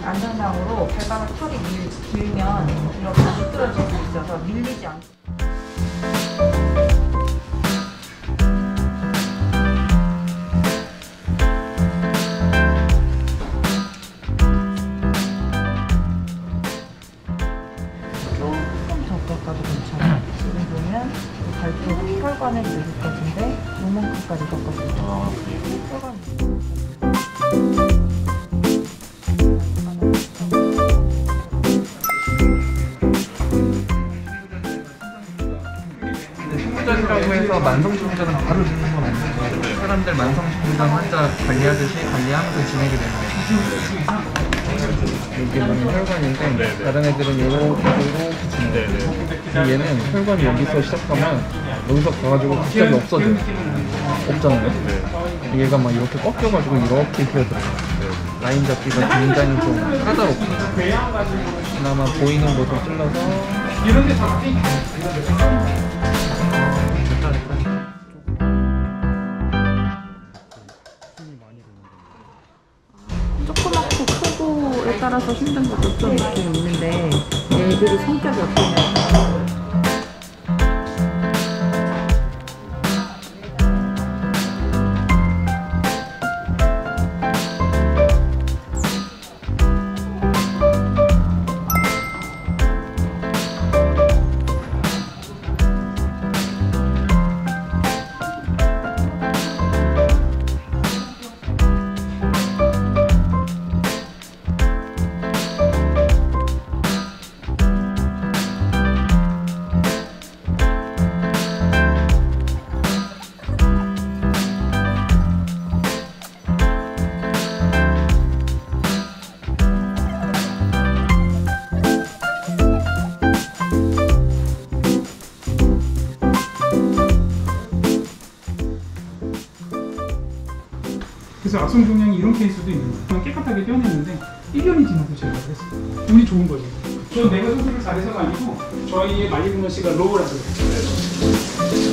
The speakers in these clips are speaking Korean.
안전상으로 발바닥 털이 길면 이렇게 미끄러질 수 있어서 밀리지 않고. 조금 적격가도 괜찮아요. 지금 보면 발톱 혈관은 여기까지인데 요만큼까지 섞었어요. 혈관. 신부전이라고 해서 만성신부전은 바로 주는 건 없는데 사람들 만성신부전 환자 관리하듯이 관리하면서 진행이 되는 거예요. 이게 혈관인데 다른 애들은 이렇게 진데 얘는 혈관이 여기서 시작하면 여기서 가가지고 갑자기 없어져요. 없잖아요. 얘가 막 이렇게 꺾여가지고 이렇게 휘어들어요. 라인 잡기가 굉장히 좀 까다롭고 그나마 보이는 곳을 찔러서 조그맣고 크고에 따라서 힘든 것도 좀 이렇게 있는데 얘들이 성격이 어떠냐면 그래서 악성 종양이 이런 케이스도 있는 거예요. 깨끗하게 떼어냈는데 1년이 지나서 제거를 했어요. 운이 좋은 거죠. 저 내가 수술을 잘해서가 아니고 저희의 말리그먼 씨가 로우라서 그랬어요.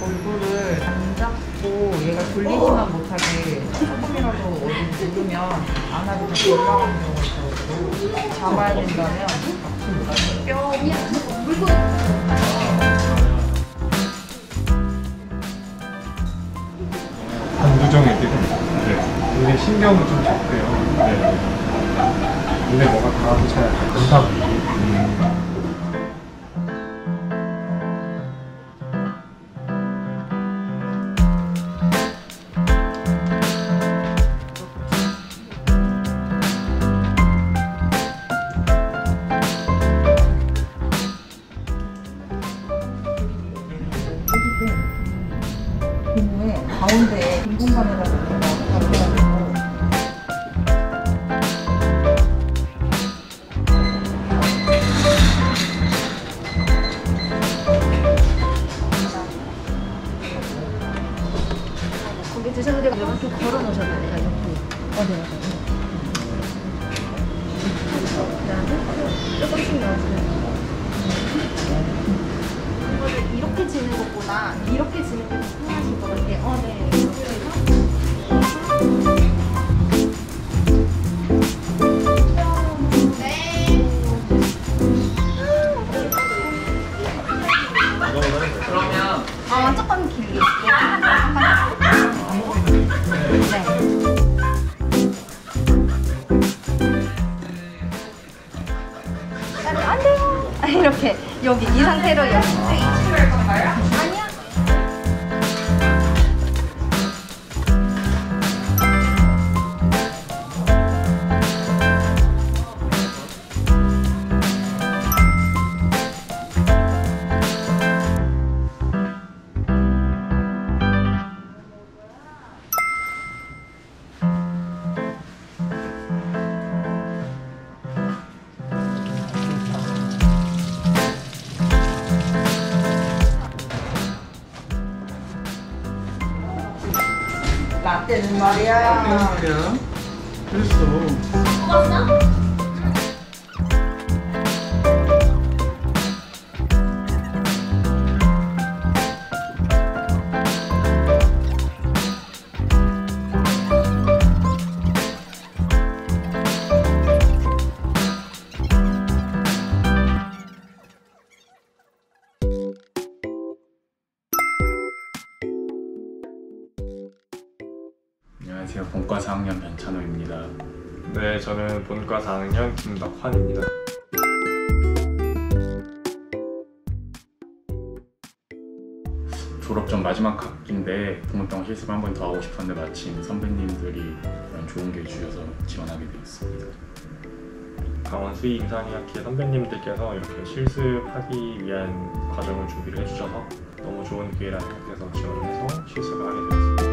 얼굴을 안 잡고 얘가 돌리지만 못하게 조금이라도 어디 누르면 안압이 다시 올라가는 경우가 있어가지고 잡아야 된다면 뼈 간두정 애들은 눈에 신경이 좀 적대요. 눈에 뭐가 닿아도 잘 안 된다고. 고무에 가운데에 빈 공간에다 놓고 걸어놓으셔도 돼요. 이렇게. 네. 그다음에 조금씩 넣어주세요. 이거를 이렇게 지는 것보다 이렇게 지는 게 더 편하실 것 같아요. 네. 이렇게 해서. 조금 길게. 네. 안 돼요. 이렇게 여기 이 상태로 여기. 아니야. 라떼는 말이야. 그랬어. 먹었어? 안녕하세요. 본과 4학년 변찬호입니다. 네, 저는 본과 4학년 김덕환입니다. 졸업 전 마지막 학기인데 동물병원 실습을 한 번 더 하고 싶었는데 마침 선배님들이 이런 좋은 기회 주셔서 지원하게 되었습니다. 강원 수의 임상의학회 선배님들께서 이렇게 실습하기 위한 과정을 준비를 해주셔서 너무 좋은 기회라는 것 같아서 지원을 해서 실습을 하게 되었습니다.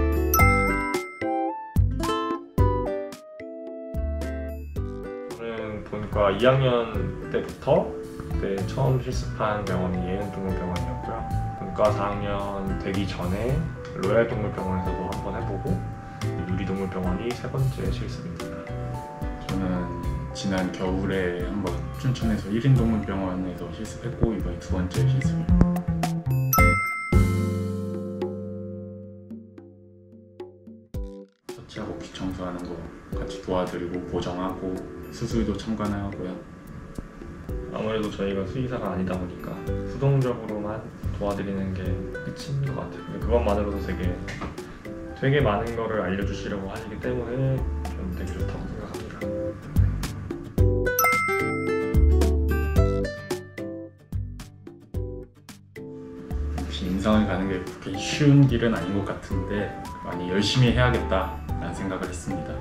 저는 본과 2학년 때부터 그때 처음 실습한 병원이 예은동물병원이었고요. 본과 4학년 되기 전에 로얄동물병원에서도 한번 해보고 누리동물병원이 세 번째 실습입니다. 저는 지난 겨울에 한번 춘천에서 1인 동물병원에서 실습했고 이번이 두 번째 실습입니다. 설치하고 귀 청소하는 거 같이 도와드리고 보정하고 수술도 참관하고요. 아무래도 저희가 수의사가 아니다 보니까 수동적으로만 도와드리는 게 끝인 것 같아요. 근데 그것만으로도 되게 많은 거를 알려주시려고 하시기 때문에 저는 되게 좋다고 생각합니다. 역시 임상을 가는 게 그렇게 쉬운 길은 아닌 것 같은데 많이 열심히 해야겠다라는 생각을 했습니다.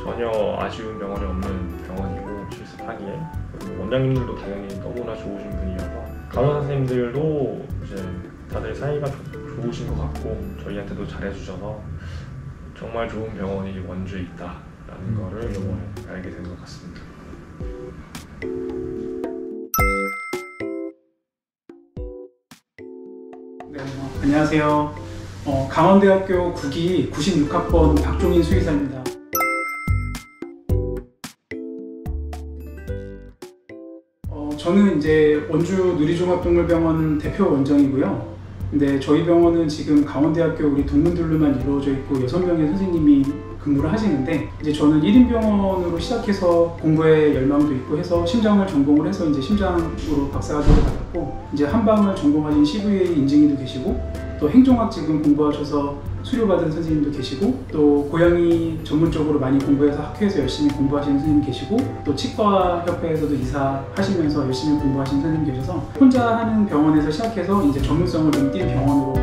전혀 아쉬운 병원이 없는 병원이고 실습하기에 그리고 원장님들도 당연히 너무나 좋으신 분이어서 간호사 선생님들도 이제 다들 사이가 좋으신 것 같고 저희한테도 잘해주셔서 정말 좋은 병원이 원주에 있다라는 거를 이번에 알게 된 것 같습니다. 네, 안녕하세요. 강원대학교 9기 96학번 박종인 수의사입니다. 저는 이제 원주 누리종합동물병원 대표 원장이고요. 근데 저희 병원은 지금 강원대학교 우리 동문들로만 이루어져 있고 6명의 선생님이 근무를 하시는데 이제 저는 1인 병원으로 시작해서 공부에 열망도 있고 해서 심장을 전공을 해서 이제 심장으로 박사과정을 받았고 이제 한방을 전공하신 CVA 인증이도 계시고 또 행정학 지금 공부하셔서 수료받은 선생님도 계시고 또 고양이 전문적으로 많이 공부해서 학교에서 열심히 공부하시는 선생님 계시고 또 치과협회에서도 이사하시면서 열심히 공부하시는 선생님 계셔서 혼자 하는 병원에서 시작해서 이제 전문성을 좀 띈 병원으로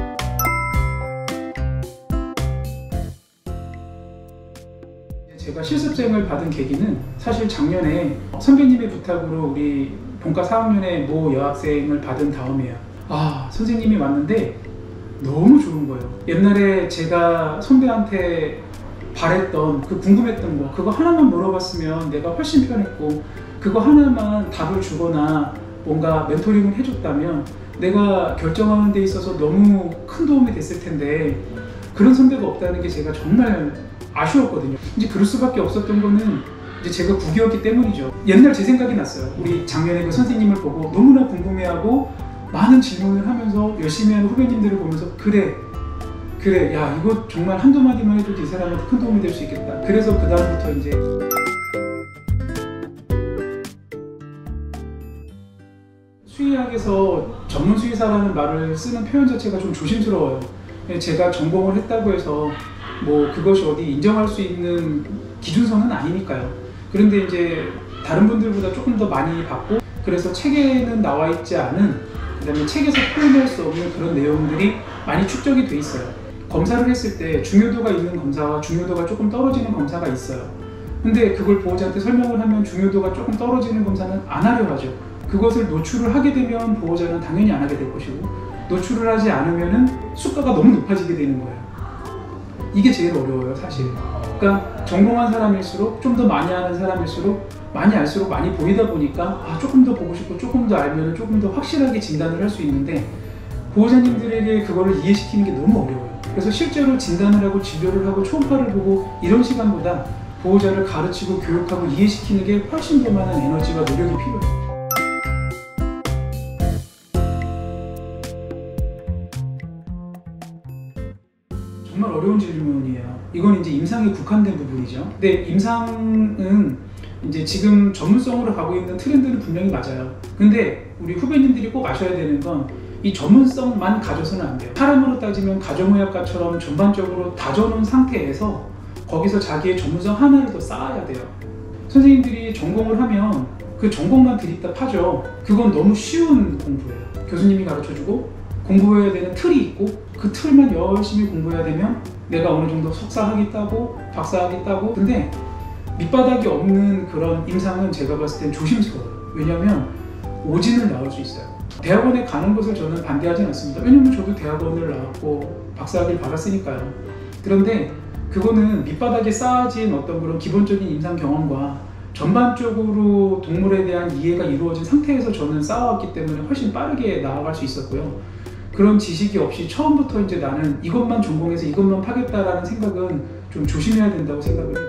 제가 실습생을 받은 계기는 사실 작년에 선배님의 부탁으로 우리 본과 4학년의 모 여학생을 받은 다음이에요. 선생님이 왔는데 너무 좋은 거예요. 옛날에 제가 선배한테 바랬던 그 궁금했던 거 그거 하나만 물어봤으면 내가 훨씬 편했고 그거 하나만 답을 주거나 뭔가 멘토링을 해줬다면 내가 결정하는 데 있어서 너무 큰 도움이 됐을 텐데 그런 선배가 없다는 게 제가 정말 아쉬웠거든요. 이제 그럴 수밖에 없었던 거는 이제 제가 9기였기 때문이죠. 옛날 제 생각이 났어요. 우리 작년에 그 선생님을 보고 너무나 궁금해하고 많은 질문을 하면서 열심히 하는 후배님들을 보면서 그래 야 이거 정말 한두 마디만 해도 이 사람한테 큰 도움이 될 수 있겠다. 그래서 그 다음부터 이제 수의학에서 전문 수의사라는 말을 쓰는 표현 자체가 좀 조심스러워요. 제가 전공을 했다고 해서 뭐 그것이 어디 인정할 수 있는 기준선은 아니니까요. 그런데 이제 다른 분들보다 조금 더 많이 받고, 그래서 책에는 나와 있지 않은, 그 다음에 책에서 표현할 수 없는 그런 내용들이 많이 축적이 돼 있어요. 검사를 했을 때 중요도가 있는 검사와 중요도가 조금 떨어지는 검사가 있어요. 근데 그걸 보호자한테 설명을 하면 중요도가 조금 떨어지는 검사는 안 하려 하죠. 그것을 노출을 하게 되면 보호자는 당연히 안 하게 될 것이고, 노출을 하지 않으면 수가가 너무 높아지게 되는 거예요. 이게 제일 어려워요, 사실. 그러니까 전공한 사람일수록, 좀 더 많이 하는 사람일수록 많이 알수록 많이 보이다 보니까 조금 더 보고 싶고 조금 더 알면 조금 더 확실하게 진단을 할 수 있는데, 보호자님들에게 그거를 이해시키는 게 너무 어려워요. 그래서 실제로 진단을 하고 진료를 하고 초음파를 보고 이런 시간보다 보호자를 가르치고 교육하고 이해시키는 게 훨씬 더 많은 에너지와 노력이 필요해요. 정말 어려운 질문이에요. 이건 이제 임상에 국한된 부분이죠. 근데 임상은 이제 지금 전문성으로 가고 있는 트렌드는 분명히 맞아요. 근데 우리 후배님들이 꼭 아셔야 되는 건 이 전문성만 가져서는 안 돼요. 사람으로 따지면 가정의학과처럼 전반적으로 다져놓은 상태에서 거기서 자기의 전문성 하나를 더 쌓아야 돼요. 선생님들이 전공을 하면 그 전공만 들이다 파죠. 그건 너무 쉬운 공부예요. 교수님이 가르쳐주고 공부해야 되는 틀이 있고 그 틀만 열심히 공부해야 되면 내가 어느 정도 석사학위 따고 박사학위 따고, 근데 밑바닥이 없는 그런 임상은 제가 봤을 땐 조심스러워요. 왜냐면 오진을 나올 수 있어요. 대학원에 가는 것을 저는 반대하진 않습니다. 왜냐면 저도 대학원을 나왔고 박사학위를 받았으니까요. 그런데 그거는 밑바닥에 쌓아진 어떤 그런 기본적인 임상 경험과 전반적으로 동물에 대한 이해가 이루어진 상태에서 저는 쌓아왔기 때문에 훨씬 빠르게 나아갈 수 있었고요. 그런 지식이 없이 처음부터 이제 나는 이것만 전공해서 이것만 파겠다라는 생각은 좀 조심해야 된다고 생각을 해요.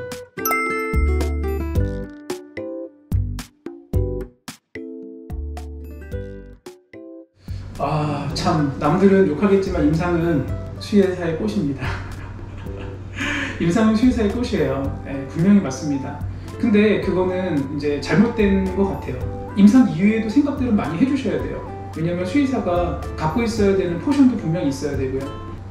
참 남들은 욕하겠지만 임상은 수의사의 꽃입니다. 임상은 수의사의 꽃이에요. 네, 분명히 맞습니다. 근데 그거는 이제 잘못된 것 같아요. 임상 이외에도 생각들은 많이 해주셔야 돼요. 왜냐면 수의사가 갖고 있어야 되는 포션도 분명히 있어야 되고요.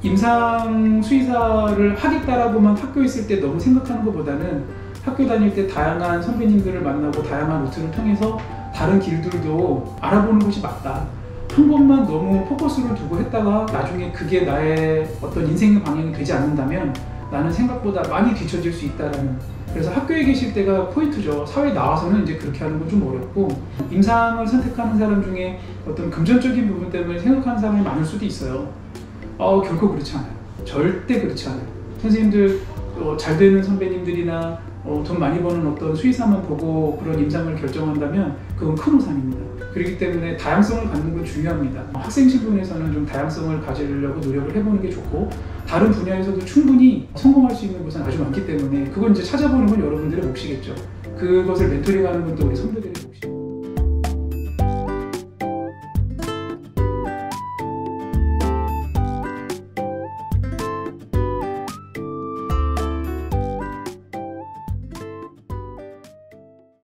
임상 수의사를 하겠다라고만 학교에 있을 때 너무 생각하는 것보다는 학교 다닐 때 다양한 선배님들을 만나고 다양한 루트를 통해서 다른 길들도 알아보는 것이 맞다. 한 번만 너무 포커스를 두고 했다가 나중에 그게 나의 어떤 인생의 방향이 되지 않는다면 나는 생각보다 많이 뒤처질 수 있다라는, 그래서 학교에 계실 때가 포인트죠. 사회에 나와서는 이제 그렇게 하는 건 좀 어렵고, 임상을 선택하는 사람 중에 어떤 금전적인 부분 때문에 생각하는 사람이 많을 수도 있어요. 결코 그렇지 않아요. 절대 그렇지 않아요. 선생님들 잘 되는 선배님들이나 돈 많이 버는 어떤 수의사만 보고 그런 임상을 결정한다면 그건 큰 오산입니다. 그렇기 때문에 다양성을 갖는 건 중요합니다. 학생 신분에서는 좀 다양성을 가지려고 노력을 해보는 게 좋고, 다른 분야에서도 충분히 성공할 수 있는 곳은 아주 많기 때문에 그건 이제 찾아보는 건 여러분들의 몫이겠죠. 그것을 멘토링하는 건 또 우리 선배들의 몫입니다.